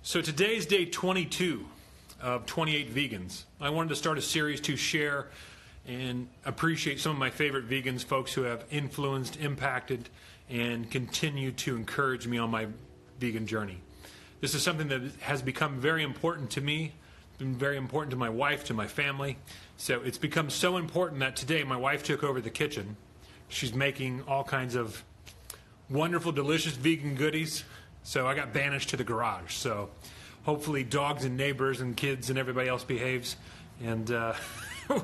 So today's day 22 of 28 Vegans. I wanted to start a series to share and appreciate some of my favorite vegans, folks who have influenced, impacted, and continue to encourage me on my vegan journey. This is something that has become very important to me, been very important to my wife, to my family. So it's become so important that today my wife took over the kitchen. She's making all kinds of wonderful, delicious vegan goodies. So I got banished to the garage. So hopefully dogs and neighbors and kids and everybody else behaves, and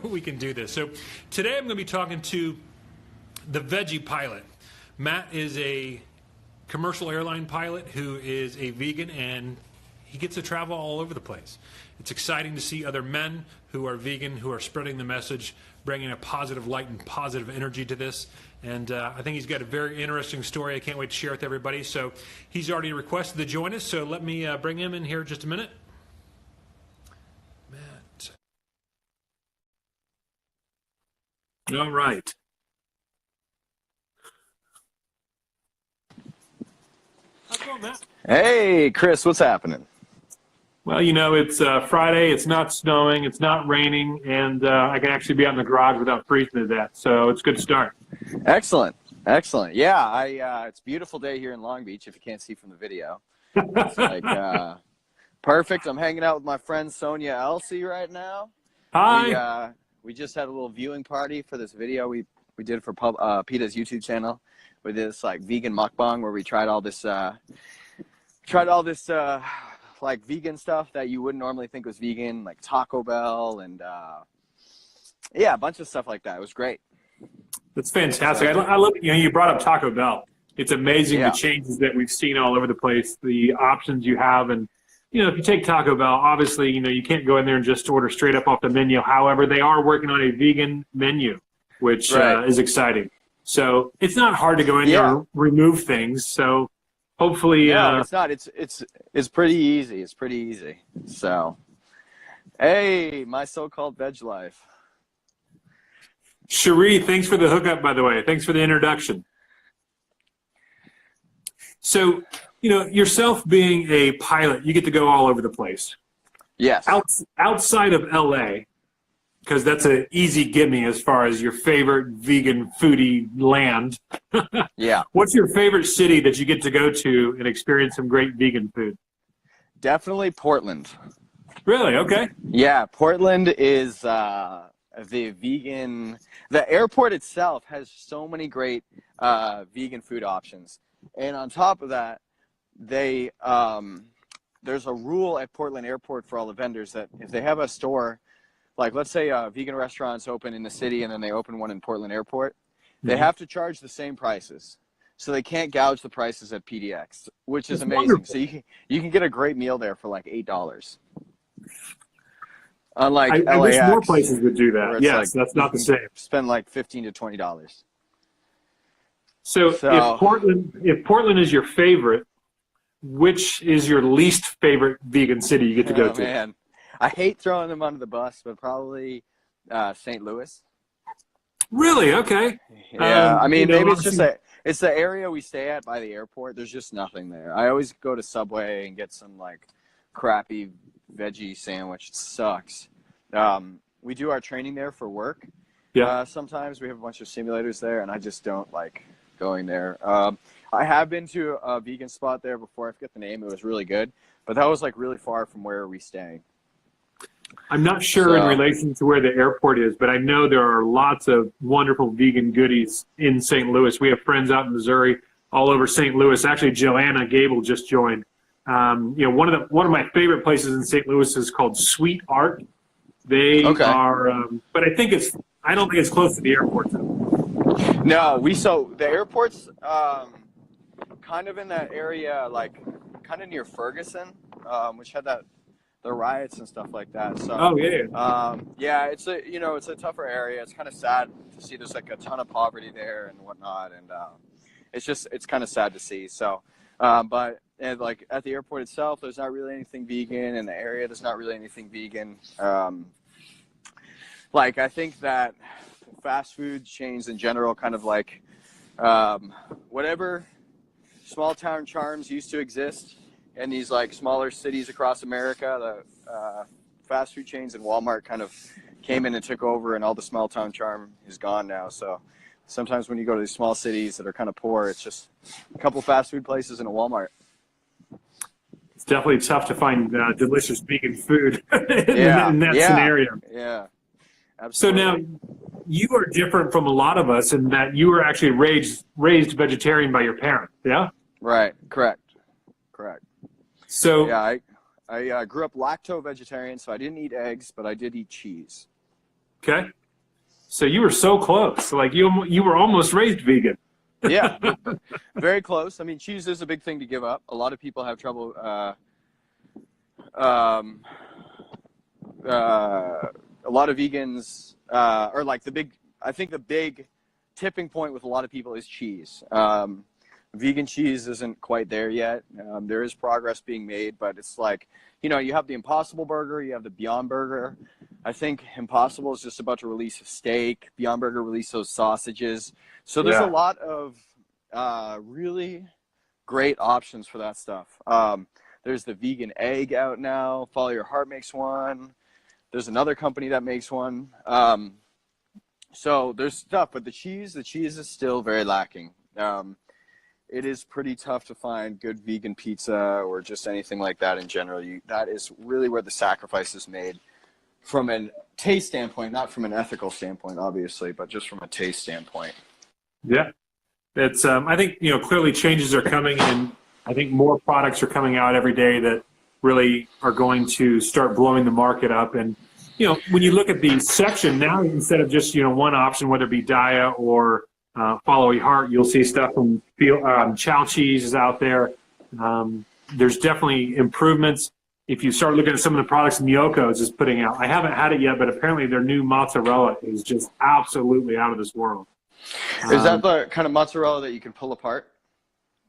we can do this. So today I'm going to be talking to the Veggie Pilot. Matt is a commercial airline pilot who is a vegan, and he gets to travel all over the place. It's exciting to see other men who are vegan, who are spreading the message, bringing a positive light and positive energy to this. And I think he's got a very interesting story I can't wait to share with everybody. So he's already requested to join us, so let me bring him in here just a minute. Matt. All right. How's it going, Matt? Hey, Chris, what's happening? Well, you know, it's Friday, it's not snowing, it's not raining, and I can actually be out in the garage without freezing to death, so it's a good start. Excellent, excellent. Yeah, it's a beautiful day here in Long Beach, if you can't see from the video. It's like perfect. I'm hanging out with my friend Sonia Elsie right now. Hi. We just had a little viewing party for this video we did for PETA's YouTube channel. We did this like vegan mukbang where we tried all this like vegan stuff that you wouldn't normally think was vegan, like Taco Bell and yeah, a bunch of stuff like that. It was great. That's fantastic. I love, you know, you brought up Taco Bell. It's amazing the changes that we've seen all over the place, the options you have. And, you know, if you take Taco Bell, obviously, you know, you can't go in there and just order straight up off the menu. However, they are working on a vegan menu, which is exciting. So it's not hard to go in there and remove things. So hopefully, it's not. It's pretty easy. It's pretty easy. So, hey, my so-called veg life. Cherie, thanks for the hookup, by the way. Thanks for the introduction. So, you know, yourself being a pilot, you get to go all over the place. Yes. Outside of LA, because that's an easy gimme as far as your favorite vegan foodie land. Yeah. What's your favorite city that you get to go to and experience some great vegan food? Definitely Portland. Really? Okay. Yeah, Portland is the airport itself has so many great vegan food options. And on top of that, there's a rule at Portland Airport for all the vendors that if they have a store, like let's say a vegan restaurant's open in the city and then they open one in Portland Airport, they have to charge the same prices. So they can't gouge the prices at PDX, which is amazing. Wonderful. So you can get a great meal there for like $8. Unlike I LAX, wish more places would do that. Yes, like, that's not the same. Spend like $15 to $20. So if Portland is your favorite, which is your least favorite vegan city you get to go to? Man, I hate throwing them under the bus, but probably St. Louis. Really? Okay. Yeah, I mean, maybe it's just it's the area we stay at by the airport. There's just nothing there. I always go to Subway and get some like crappy veggie sandwich. It sucks. We do our training there for work. Yeah. Sometimes we have a bunch of simulators there, and I just don't like going there. I have been to a vegan spot there before. I forget the name. It was really good, but that was like really far from where we stay. I'm not sure in relation to where the airport is, but I know there are lots of wonderful vegan goodies in St. Louis. We have friends out in Missouri, all over St. Louis. Actually, Joanna Gable just joined. You know, one of my favorite places in St. Louis is called Sweet Art. They are, but I don't think it's close to the airport though. No, the airport's kind of in that area, like kind of near Ferguson, which had the riots and stuff like that. So yeah, it's a tougher area. It's kind of sad to see there's like a ton of poverty there and whatnot, and it's kind of sad to see. So but like at the airport itself, there's not really anything vegan. In the area, there's not really anything vegan. Like I think that fast food chains in general kind of like whatever small town charms used to exist in these like smaller cities across America. The fast food chains and Walmart kind of came in and took over, and all the small town charm is gone now. So sometimes when you go to these small cities that are kind of poor, it's just a couple fast food places and a Walmart. It's definitely tough to find delicious vegan food Yeah, in that yeah, scenario. yeah, So absolutely. now you are different from a lot of us in that you were actually raised vegetarian by your parents. Yeah. Right, correct. So Yeah, I grew up lacto-vegetarian, so I didn't eat eggs, but I did eat cheese. okay. So you were so close. Like you were almost raised vegan. Yeah, very close. I mean, cheese is a big thing to give up. A lot of people have trouble. A lot of vegans, or like I think the big tipping point with a lot of people is cheese. Vegan cheese isn't quite there yet. There is progress being made, but it's like, you have the Impossible Burger, you have the Beyond Burger. I think Impossible is just about to release a steak. Beyond Burger released those sausages. So there's a lot of really great options for that stuff. There's the vegan egg out now. Follow Your Heart makes one. There's another company that makes one. So there's stuff, but the cheese is still very lacking. It is pretty tough to find good vegan pizza or just anything like that in general. That is really where the sacrifice is made from a taste standpoint, not from an ethical standpoint, obviously, but just from a taste standpoint. Yeah. It's I think clearly changes are coming, and I think more products are coming out every day that really are going to start blowing the market up. And when you look at the section now, instead of just one option, whether it be Dia or Follow Your Heart, you'll see stuff from Chow Cheese is out there. There's definitely improvements. If you start looking at some of the products Miyoko's is putting out, I haven't had it yet, but apparently their new mozzarella is just absolutely out of this world. Is that the kind of mozzarella that you can pull apart?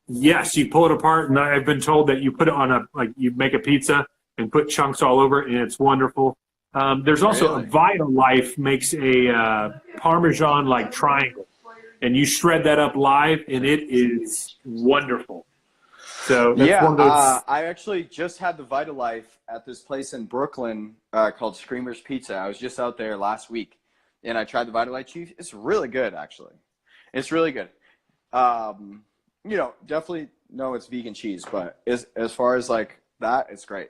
Yes, you pull it apart, and I've been told that you put it on you make a pizza and put chunks all over it, and it's wonderful. There's also a Vitalife makes a Parmesan-like triangle, and you shred that up live, and it is wonderful. So that's one of those. I actually just had the Vitalife at this place in Brooklyn called Screamer's Pizza. I was just out there last week, and I tried the Vitalife cheese. It's really good, actually. It's really good. Definitely know it's vegan cheese, but as far as like that, it's great.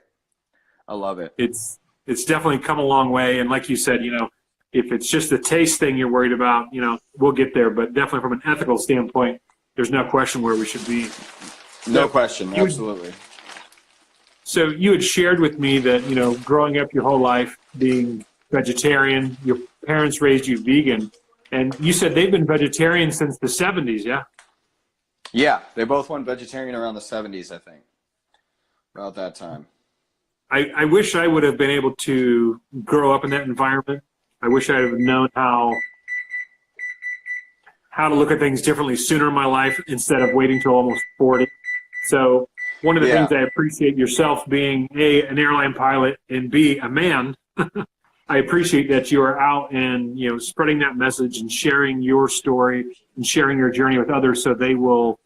I love it. It's definitely come a long way, and like you said, if it's just the taste thing you're worried about, we'll get there. But definitely from an ethical standpoint, there's no question where we should be. No question, absolutely. So you had shared with me that, growing up your whole life being vegetarian, your parents raised you vegan, and you said they've been vegetarian since the 70s, yeah? Yeah, they both went vegetarian around the 70s, I think, about that time. I wish I would have been able to grow up in that environment. I wish I would have known how to look at things differently sooner in my life instead of waiting till almost 40. So one of the things I appreciate yourself being A, an airline pilot, and B, a man, I appreciate that you are out and spreading that message and sharing your story and sharing your journey with others so they will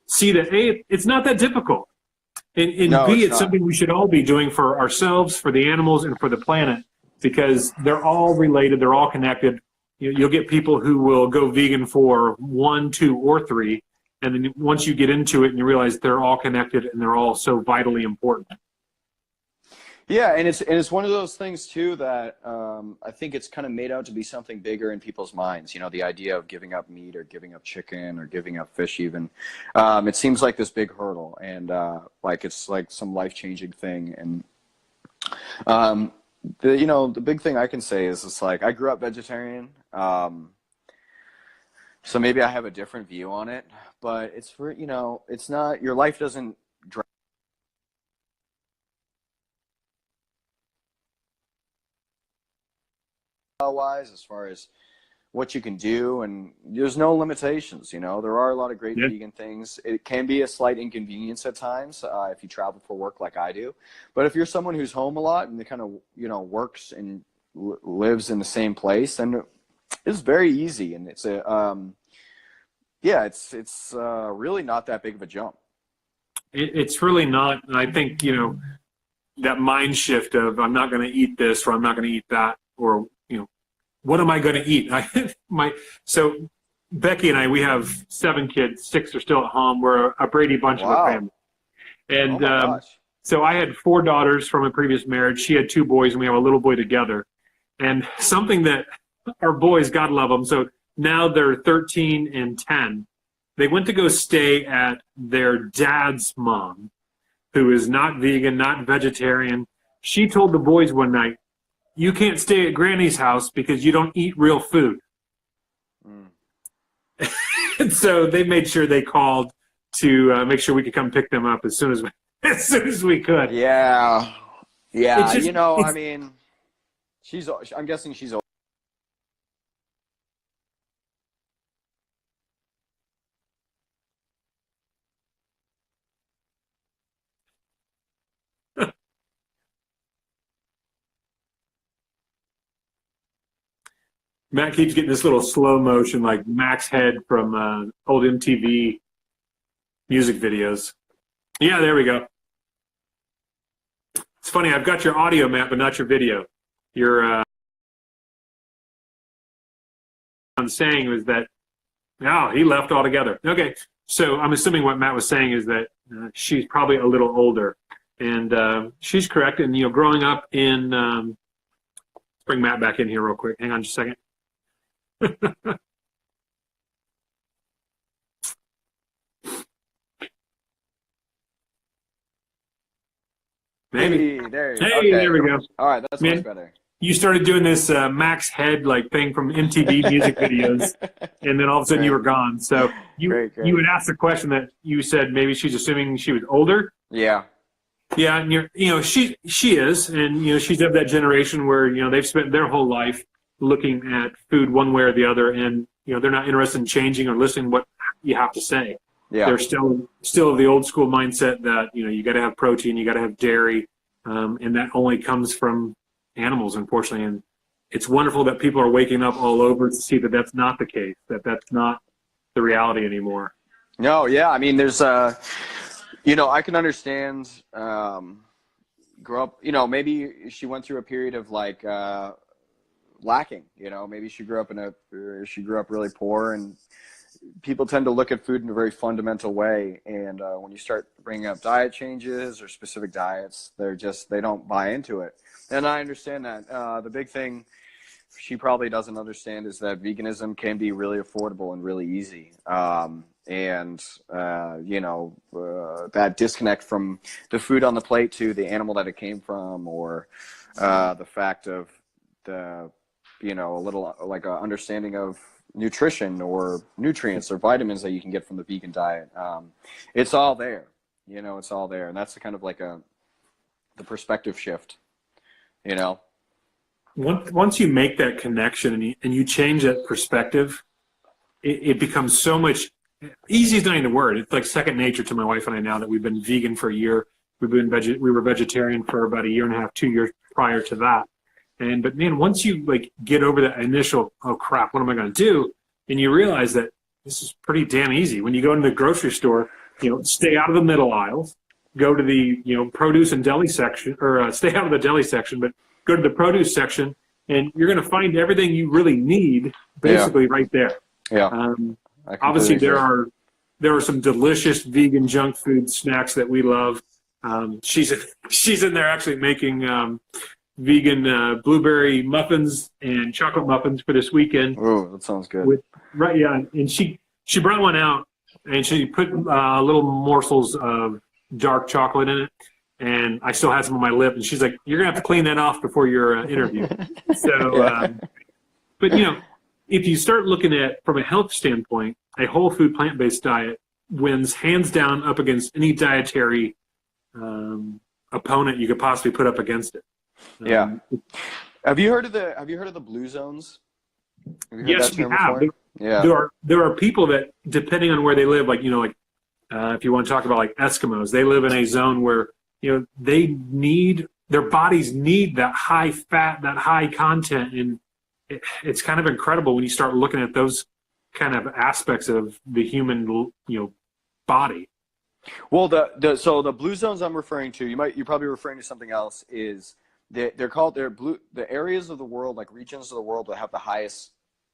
see that A, it's not that difficult. And B, it's something we should all be doing for ourselves, for the animals, and for the planet, because they're all related, they're all connected. You'll get people who will go vegan for 1, 2, or 3, and then once you get into it and you realize they're all connected and they're all so vitally important. Yeah, and it's one of those things too that I think it's kind of made out to be something bigger in people's minds. The idea of giving up meat or giving up chicken or giving up fish even. It seems like this big hurdle, and like it's like some life-changing thing. And the big thing I can say is it's like I grew up vegetarian, so maybe I have a different view on it. But it's for it's not, your life doesn't wise as far as what you can do, and there's no limitations. There are a lot of great vegan things. It can be a slight inconvenience at times if you travel for work like I do, but if you're someone who's home a lot and kind of works and lives in the same place, then it's very easy, and it's really not that big of a jump. it's really not. And I think, you know, that mind shift of I'm not going to eat this or I'm not going to eat that, or, you know, what am I going to eat? So Becky and I, we have 7 kids, 6 are still at home. We're a Brady bunch of a family. And Oh my gosh. so I had 4 daughters from a previous marriage. She had 2 boys, and we have a little boy together. And something that our boys, God love them, so now they're 13 and 10. They went to go stay at their dad's mom, who is not vegan, not vegetarian. She told the boys one night, "You can't stay at Granny's house because you don't eat real food." And so they made sure they called to make sure we could come pick them up as soon as we could. Yeah. Yeah. Just, you know, I mean, I'm guessing she's old. Matt keeps getting this little slow motion, like Mac's head from old MTV music videos. Yeah, there we go. It's funny, I've got your audio, Matt, but not your video. Your I'm saying was that, no, he left altogether. Okay, so I'm assuming what Matt was saying is that she's probably a little older, and she's correct. And, you know, growing up in, let's bring Matt back in here real quick. Hang on just a second. Maybe. Hey, there, Hey, there we go. All right, that's Man, much better. You started doing this Mac's head like thing from MTV music videos, and then all of a sudden you were gone. So you would ask the question that you said maybe she's assuming she was older. Yeah. Yeah, and she is, and she's of that generation where they've spent their whole life looking at food one way or the other, and they're not interested in changing or listening to what you have to say. Yeah. They're still of the old school mindset that you got to have protein, you got to have dairy, and that only comes from animals, unfortunately. And it's wonderful that people are waking up all over to see that that's not the case, that that's not the reality anymore. No, yeah, I mean, there's I can understand. Grow up, maybe she went through a period of like lacking. Maybe she grew up really poor, and people tend to look at food in a very fundamental way. And when you start bringing up diet changes or specific diets, they don't buy into it. And I understand that. The big thing she probably doesn't understand is that veganism can be really affordable and really easy. That disconnect from the food on the plate to the animal that it came from, or the fact of a little like a understanding of nutrition or nutrients or vitamins that you can get from the vegan diet. It's all there, it's all there. And that's the kind of like the perspective shift, Once you make that connection and you change that perspective, it becomes so much easy. Is not even a word. It's like second nature to my wife and I now that we've been vegan for a year. We were vegetarian for about a year and a half, 2 years prior to that. But man, once you like get over that initial, oh crap, what am I going to do? And you realize that this is pretty damn easy. When you go into the grocery store, stay out of the middle aisles, go to the, produce and deli section, or stay out of the deli section, but go to the produce section, and you're going to find everything you really need basically right there. Yeah. Obviously there are some delicious vegan junk food snacks that we love. She's in there actually making, vegan blueberry muffins and chocolate muffins for this weekend. Oh, that sounds good. And she brought one out, and she put little morsels of dark chocolate in it, and I still had some on my lip, and she's like, "You're gonna have to clean that off before your interview." So, but if you start looking at from a health standpoint, a whole food plant-based diet wins hands down up against any dietary opponent you could possibly put up against it. Yeah. Have you heard of the blue zones? Yes, we have. Yeah. There are people that, depending on where they live, like if you want to talk about like Eskimos, they live in a zone where their bodies need that high fat, that high content, and it's kind of incredible when you start looking at those kind of aspects of the human body. Well, so the blue zones I'm referring to, you're probably referring to something else. Is they're blue, the areas of the world, like regions of the world that have the highest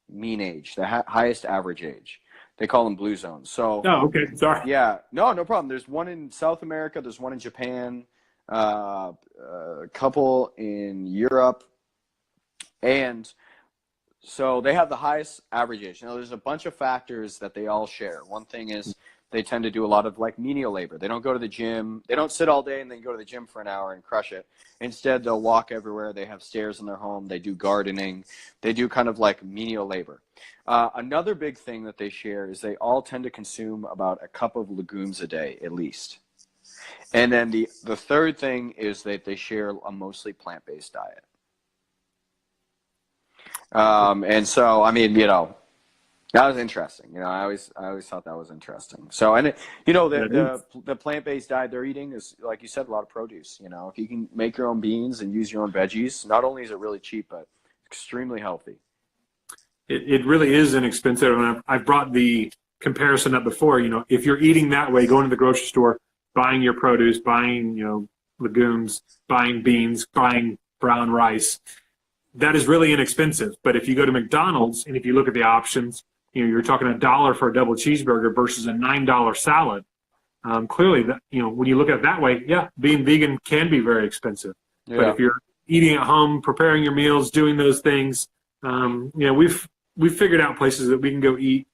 mean age, the highest average age. They call them blue zones. So Oh, okay. Sorry. yeah, no problem. There's one in South America. There's one in Japan. A couple in Europe, and so they have the highest average age. Now, there's a bunch of factors that they all share. One thing is they tend to do a lot of like menial labor. They don't go to the gym. They don't sit all day and then go to the gym for an hour and crush it. Instead, they'll walk everywhere. They have stairs in their home. They do gardening. They do kind of like menial labor. Another big thing that they share is they all tend to consume about a cup of legumes a day at least. And then the third thing is that they share a mostly plant-based diet. And so, I mean, that was interesting. I always thought that was interesting. So, and the plant-based diet they're eating is, like you said, a lot of produce. If you can make your own beans and use your own veggies, not only is it really cheap, but extremely healthy. It really is inexpensive. And I've brought the comparison up before. If you're eating that way, going to the grocery store, buying your produce, buying, legumes, buying beans, buying brown rice, that is really inexpensive. But if you go to McDonald's and if you look at the options, you're talking $1 for a double cheeseburger versus a $9 salad. Clearly, when you look at it that way, yeah, being vegan can be very expensive. Yeah. But if you're eating at home, preparing your meals, doing those things, we've figured out places that we can go eat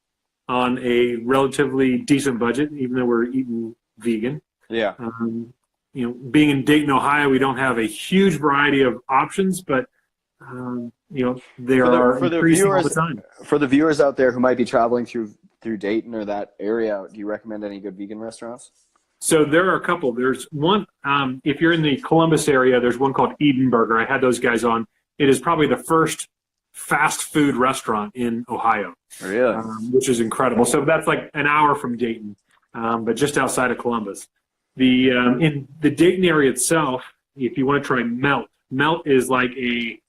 on a relatively decent budget, even though we're eating vegan. Yeah. Being in Dayton, Ohio, we don't have a huge variety of options, but there are increasing all the time. For the viewers out there who might be traveling through Dayton or that area, do you recommend any good vegan restaurants? So there are a couple. There's one, if you're in the Columbus area, there's one called Eden Burger. I had those guys on. It is probably the first fast food restaurant in Ohio. Really? Which is incredible. So that's like an hour from Dayton, but just outside of Columbus. In the Dayton area itself, if you want to try Melt is like if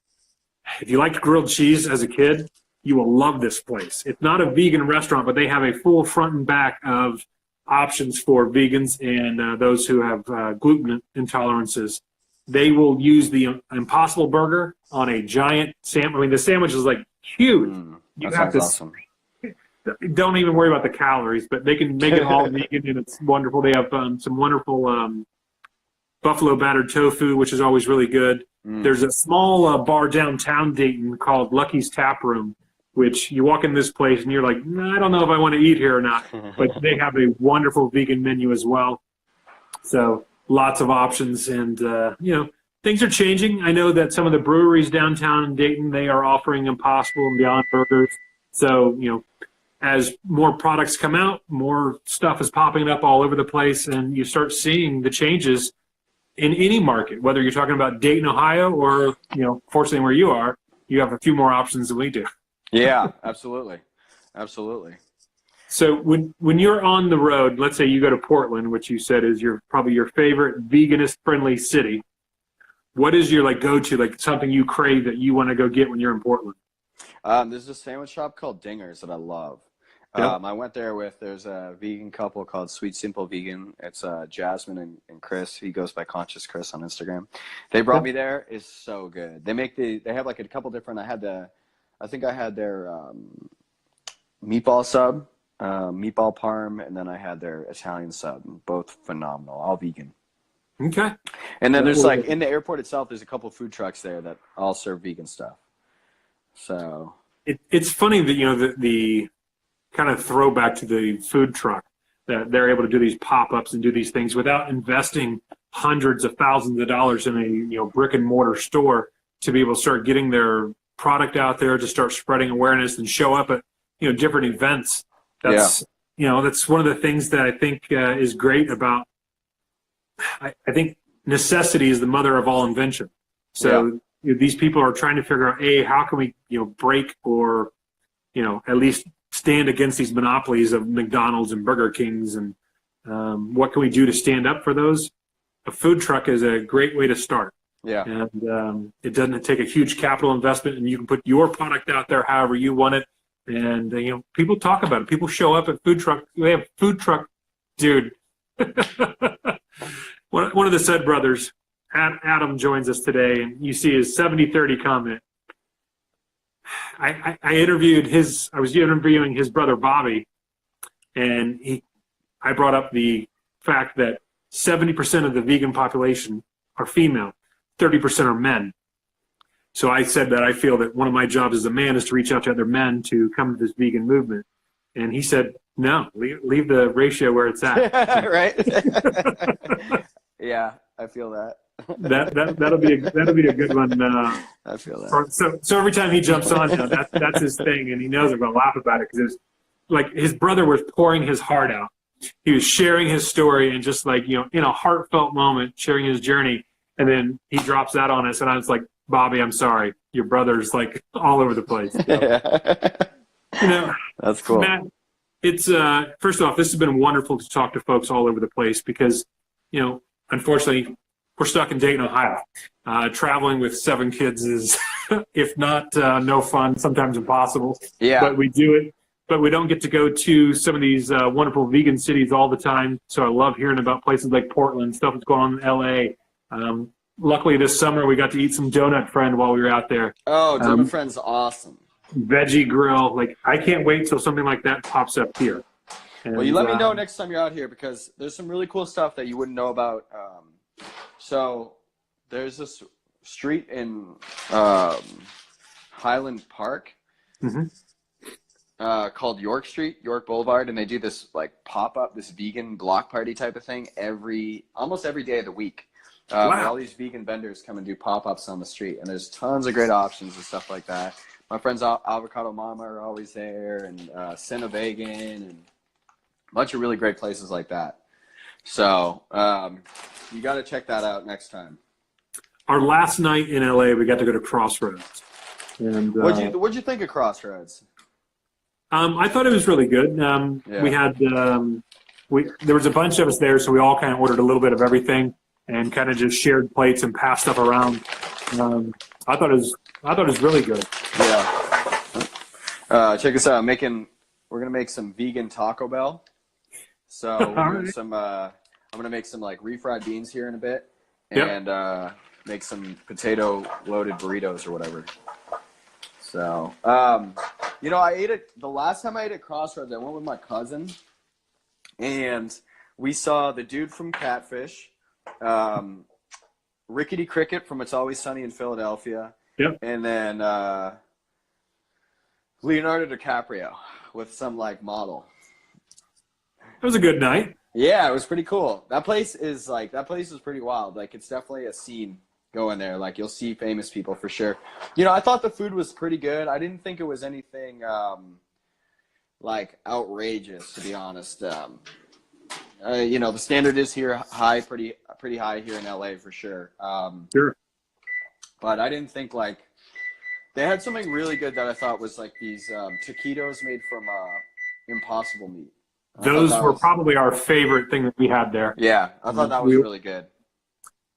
you liked grilled cheese as a kid, you will love this place. It's not a vegan restaurant, but they have a full front and back of options for vegans and those who have gluten intolerances. They will use the Impossible Burger on a giant sandwich. I mean, the sandwich is like huge. You have to awesome. Don't even worry about the calories, but they can make it all vegan, and it's wonderful. They have some wonderful buffalo battered tofu, which is always really good. There's a small bar downtown Dayton called Lucky's Tap Room, which you walk in this place and you're like, I don't know if I want to eat here or not. But they have a wonderful vegan menu as well. So lots of options, and things are changing. I know that some of the breweries downtown in Dayton, they are offering Impossible and Beyond burgers. So as more products come out, more stuff is popping up all over the place, and you start seeing the changes in any market, whether you're talking about Dayton, Ohio, or, fortunately where you are, you have a few more options than we do. Yeah, absolutely. Absolutely. So when you're on the road, let's say you go to Portland, which you said is probably your favorite veganist friendly city, what is your go-to, something you crave that you want to go get when you're in Portland? There's a sandwich shop called Dinger's that I love. Yep. I went there's a vegan couple called Sweet Simple Vegan. It's Jasmine and Chris. He goes by Conscious Chris on Instagram. They brought me there. It's so good. They have a couple different. I think I had their meatball sub, meatball parm, and then I had their Italian sub. Both phenomenal, all vegan. Okay. And then there's in the airport itself, there's a couple food trucks there that all serve vegan stuff. So it's funny that the kind of throwback to the food truck, that they're able to do these pop-ups and do these things without investing hundreds of thousands of dollars in a brick and mortar store to be able to start getting their product out there, to start spreading awareness and show up at different events. That's that's one of the things that I think is great about. I think necessity is the mother of all invention. So these people are trying to figure out, how can we break or at least stand against these monopolies of McDonald's and Burger Kings, and what can we do to stand up for those? A food truck is a great way to start. Yeah. And it doesn't take a huge capital investment, and you can put your product out there however you want it. And people talk about it. People show up at food truck. They have food truck, dude. One of the said brothers, Adam, joins us today, and you see his 70-30 comment. I was interviewing his brother Bobby, and I brought up the fact that 70% of the vegan population are female, 30% are men. So I said that I feel that one of my jobs as a man is to reach out to other men to come to this vegan movement. And he said, no, leave the ratio where it's at. Right? Yeah, I feel that. That'll be a good one. I feel that. So every time he jumps on, that's his thing, and he knows I'm going to laugh about it because it was like his brother was pouring his heart out. He was sharing his story and just like, in a heartfelt moment, sharing his journey. And then he drops that on us. And I was like, Bobby, I'm sorry. Your brother's like all over the place. That's cool. Matt, it's, first off, this has been wonderful to talk to folks all over the place because, unfortunately, we're stuck in Dayton, Ohio. Traveling with 7 kids is, if not no fun, sometimes impossible. Yeah. But we do it. But we don't get to go to some of these wonderful vegan cities all the time. So I love hearing about places like Portland, stuff that's going on in L.A. Luckily, this summer, we got to eat some Donut Friend while we were out there. Oh, Donut Friend's awesome. Veggie grill. Like, I can't wait till something like that pops up here. And, well, you let me know next time you're out here because there's some really cool stuff that you wouldn't know about. So there's this street in Highland Park. Mm-hmm. Called York Street, York Boulevard, and they do this like pop-up, this vegan block party type of thing almost every day of the week. Wow. Where all these vegan vendors come and do pop-ups on the street, and there's tons of great options and stuff like that. My friends Avocado Mama are always there, and Senna Vegan, and a bunch of really great places like that. So you got to check that out next time. Our last night in LA, we got to go to Crossroads. And What'd you think of Crossroads? I thought it was really good. Yeah. We had there was a bunch of us there, so we all kind of ordered a little bit of everything and kind of just shared plates and passed stuff around. I thought it was really good. Yeah. Check us out. We're gonna make some vegan Taco Bell. So we're doing some. I'm gonna make some like refried beans here in a bit, and make some potato loaded burritos or whatever. So, I ate it the last time I ate at Crossroads. I went with my cousin, and we saw the dude from Catfish, Rickety Cricket from It's Always Sunny in Philadelphia, and then Leonardo DiCaprio with some like model. It was a good night. Yeah, it was pretty cool. That place is pretty wild. Like, it's definitely a scene. Go in there, like you'll see famous people for sure. I thought the food was pretty good. I didn't think it was anything like outrageous, to be honest. The standard is here high, pretty high here in LA for sure. Sure. But I didn't think like they had something really good that I thought was like these taquitos made from impossible meat. Those were probably our favorite thing that we had there. Yeah, I thought that was really good.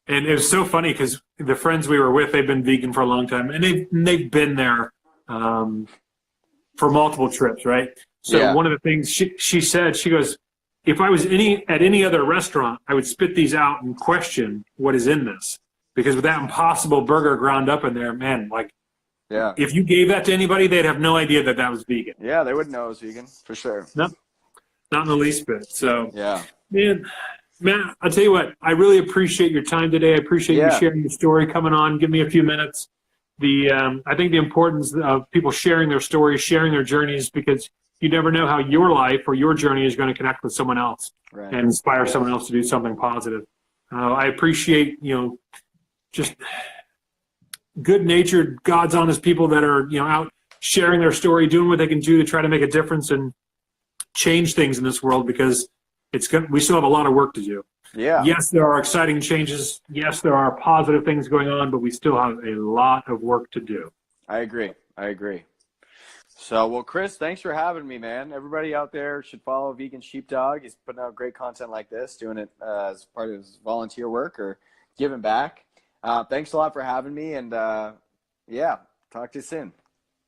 And it was so funny because the friends we were with, they've been vegan for a long time, and they've been there for multiple trips, right? So one of the things she said, she goes, if I was at any other restaurant, I would spit these out and question what is in this. Because with that Impossible Burger ground up in there, man, like, if you gave that to anybody, they'd have no idea that was vegan. Yeah, they wouldn't know it was vegan, for sure. No, not in the least bit. So, yeah. Man, Matt, I'll tell you what, I really appreciate your time today. I appreciate you sharing your story, coming on, give me a few minutes. I think the importance of people sharing their stories, sharing their journeys, because you never know how your life or your journey is going to connect with someone else and inspire someone else to do something positive. I appreciate, just good-natured, God's honest people that are, out sharing their story, doing what they can do to try to make a difference and change things in this world, because we still have a lot of work to do. Yeah. Yes, there are exciting changes. Yes, there are positive things going on, but we still have a lot of work to do. I agree. So, well, Chris, thanks for having me, man. Everybody out there should follow Vegan Sheepdog. He's putting out great content like this, doing it as part of his volunteer work or giving back. Thanks a lot for having me, and talk to you soon.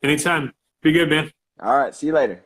Anytime. Be good, man. All right. See you later.